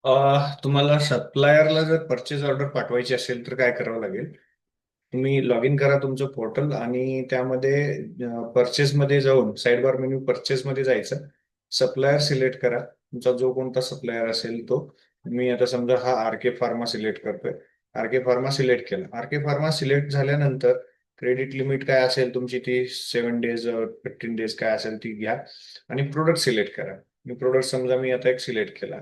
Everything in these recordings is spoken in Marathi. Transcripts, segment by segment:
तुम्हाला सप्लायरला जर परचेस ऑर्डर पाठवायची असेल तर काय करावं लागेल. तुम्ही लॉग इन करा तुमचं पोर्टल आणि त्यामध्ये परचेस मध्ये जाऊन साइड बार मेन्यू परचेस मध्ये जायचं. सप्लायर सिलेक्ट करा, तुमचा जो कोणता सप्लायर असेल तो. मी आता समजा हा आर के फार्मा सिलेक्ट करतोय. आर के फार्मा सिलेक्ट केला. आर के फार्मा सिलेक्ट झाल्यानंतर क्रेडिट लिमिट काय असेल तुमची ती 7 डेज 15 डेज काय असेल ती घ्या. आणि प्रोडक्ट सिलेक्ट करा. मी प्रोडक्ट समजा मी आता एक सिलेक्ट केला.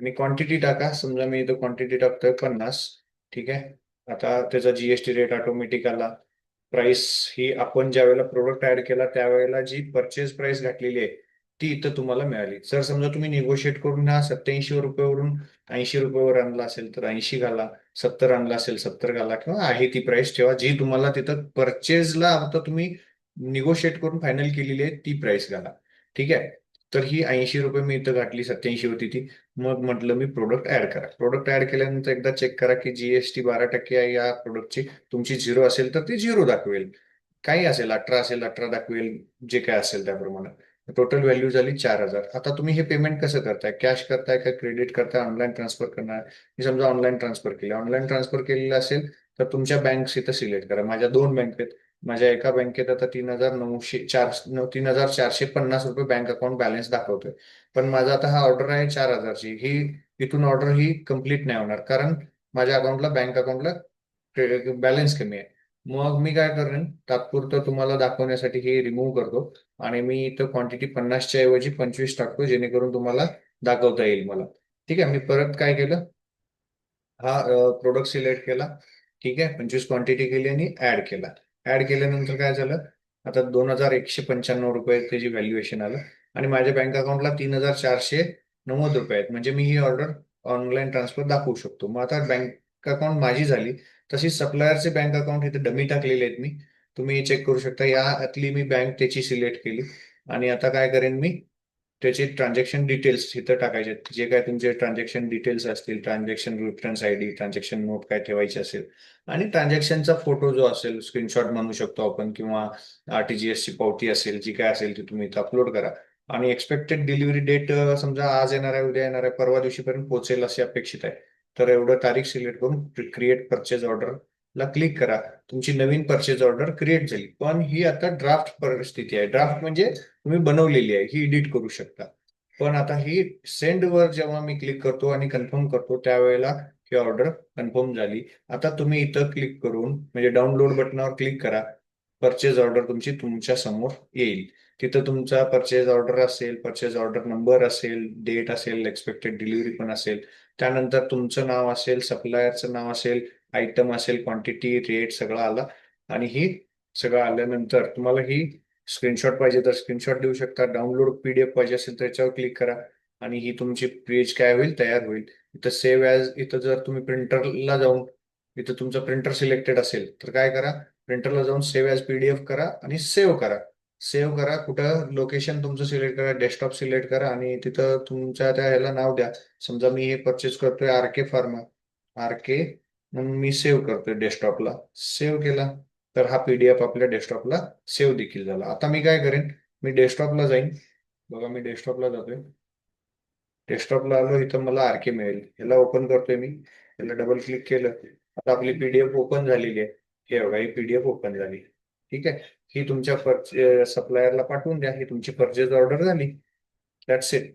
आणि क्वांटिटी टाका, समजा मी इथं क्वांटिटी टाकतोय 50. ठीक आहे. आता त्याचा जीएसटी रेट ऑटोमॅटिक आला. प्राइस ही आपण ज्या वेळेला प्रोडक्ट ऍड केला त्यावेळेला जी परचेस प्राइस घातलेली आहे ती इथं तुम्हाला मिळाली. जर समजा तुम्ही निगोशिएट करून हा 87 रुपयावरून 80 रुपयावर आणला असेल तर 80 घाला. 70 आणला असेल 70 घाला, किंवा आहे ती प्राइस ठेवा जी तुम्हाला तिथं परचेजला आता तुम्ही निगोशिएट करून फायनल केलेली आहे ती प्राइस घाला. ठीक आहे. तर ही 80 रुपये मी इथं घातली, 87 होती ती. मग म्हटलं मी प्रोडक्ट ऍड करा. प्रोडक्ट ऍड केल्यानंतर एकदा चेक करा की जीएसटी 12% आहे या प्रोडक्टची. तुमची झिरो असेल तर ती झिरो दाखवेल. काही असेल 18 असेल 18 दाखवेल. जे काय असेल त्याप्रमाणे. टोटल व्हॅल्यू झाली 4,000. आता तुम्ही हे पेमेंट कसं करताय, कॅश करताय का क्रेडिट करताय, ऑनलाईन ट्रान्सफर करणार. मी समजा ऑनलाईन ट्रान्सफर केले. ऑनलाईन ट्रान्सफर केलेलं असेल तर तुमच्या बँक इथं सिलेक्ट करा. माझ्या दोन बँक आहेत. माझ्या एका बँकेत आता 3,450 रुपये बँक अकाउंट बॅलन्स दाखवतोय. पण माझा आता हा ऑर्डर आहे 4,000ची ही. इथून ऑर्डर ही कम्प्लीट नाही होणार कारण माझ्या अकाउंटला बँक अकाउंटला बॅलन्स कमी आहे. मग मी काय करेन, तात्पुरतं तुम्हाला दाखवण्यासाठी हे रिमूव्ह करतो. आणि मी इथं क्वांटिटी 50च्या ऐवजी 25 टाकतो जेणेकरून तुम्हाला दाखवता येईल मला. ठीक आहे. मी परत काय केलं, हा प्रोडक्ट सिलेक्ट केला. ठीक आहे. 25 क्वांटिटी केली आणि ऍड केला. ऍड केल्यानंतर काय झालं, आता 2,195 रुपये त्याची व्हॅल्युएशन आलं. आणि माझ्या बँक अकाउंटला 3,490 रुपये आहेत, म्हणजे मी ही ऑर्डर ऑनलाईन ट्रान्सफर दाखवू शकतो. मग आता बँक अकाउंट माझी झाली. तशीच सप्लायरचे बँक अकाउंट इथे डमी टाकलेले आहेत मी. तुम्ही चेक करू शकता. यातली मी बँक त्याची सिलेक्ट केली. आणि आता काय करेन मी, त्याचे ट्रान्झॅक्शन डिटेल्स इथं टाकायचे. जे काय तुमचे ट्रान्झॅक्शन डिटेल्स असतील, transaction reference ID, transaction note काय ठेवायचे असेल. आणि ट्रान्झॅक्शनचा फोटो जो असेल स्क्रीनशॉट म्हणू शकतो आपण, किंवा आरटीजीएस ची पावती असेल जी काय असेल ती तुम्ही इथं अपलोड करा. आणि एक्सपेक्टेड डिलिव्हरी डेट समजा आज येणार आहे, उद्या येणार आहे, परवा दिवशीपर्यंत पोहोचेल असे अपेक्षित आहे. तर एवढं तारीख सिलेक्ट करून क्रिएट परचेज ऑर्डर ला क्लिक करा. तुमची नवीन परचेज ऑर्डर क्रिएट झाली. पण ही आता ड्राफ्ट परिस्थिती आहे. ड्राफ्ट म्हणजे तुम्ही बनवलेली आहे, ही एडिट करू शकता. पण आता ही सेंड वर जेव्हा मी क्लिक करतो आणि कन्फर्म करतो त्यावेळेला ही ऑर्डर कन्फर्म झाली. आता तुम्ही इथं क्लिक करून म्हणजे डाउनलोड बटनावर क्लिक करा. परचेज ऑर्डर तुमची तुमच्या समोर येईल. तिथं तुमचा परचेज ऑर्डर असेल, परचेज ऑर्डर नंबर असेल, डेट असेल, एक्सपेक्टेड डिलिव्हरी पण असेल. त्यानंतर तुमचं नाव असेल, सप्लायरचं नाव असेल, आयटम असेल, क्वांटिटी, रेट सगळं आला. आणि ही सगळं आल्यानंतर तुम्हाला ही स्क्रीनशॉट पाहिजे तर स्क्रीनशॉट देऊ शकता. डाउनलोड पीडीएफ पाहिजे असेल तर याच्यावर क्लिक करा. आणि ही तुमची पेज काय होईल, तयार होईल. इथं सेव्ह ॲज, इथं जर तुम्ही प्रिंटरला जाऊन इथं तुमचं प्रिंटर सिलेक्टेड असेल तर काय करा, प्रिंटरला जाऊन सेव्ह ॲज पीडीएफ करा आणि सेव्ह करा. सेव्ह करा. कुठं लोकेशन तुमचं सिलेक्ट करा, डेस्कटॉप सिलेक्ट करा आणि तिथं तुमच्या त्या ह्याला नाव द्या. समजा मी हे परचेस करतोय आर के फार्मा. आर के म्हणून मी सेव्ह करतोय डेस्कटॉपला. सेव्ह केला. तर हा पीडीएफ आपल्या डेस्कटॉपला सेव्ह देखील झाला. आता मी काय करेन, मी डेस्कटॉपला जाईन. बघा मी डेस्कटॉपला जातोय. डेस्कटॉपला आलो, इथं मला आरके मिळेल. याला ओपन करतोय मी. याला डबल क्लिक केलं. आता आपली पीडीएफ ओपन झालेली आहे. हे बघा ही पीडीएफ ओपन झाली. ठीक आहे. ही तुमच्या सप्लायरला पाठवून द्या. ही तुमची परचेज ऑर्डर झाली. That's it.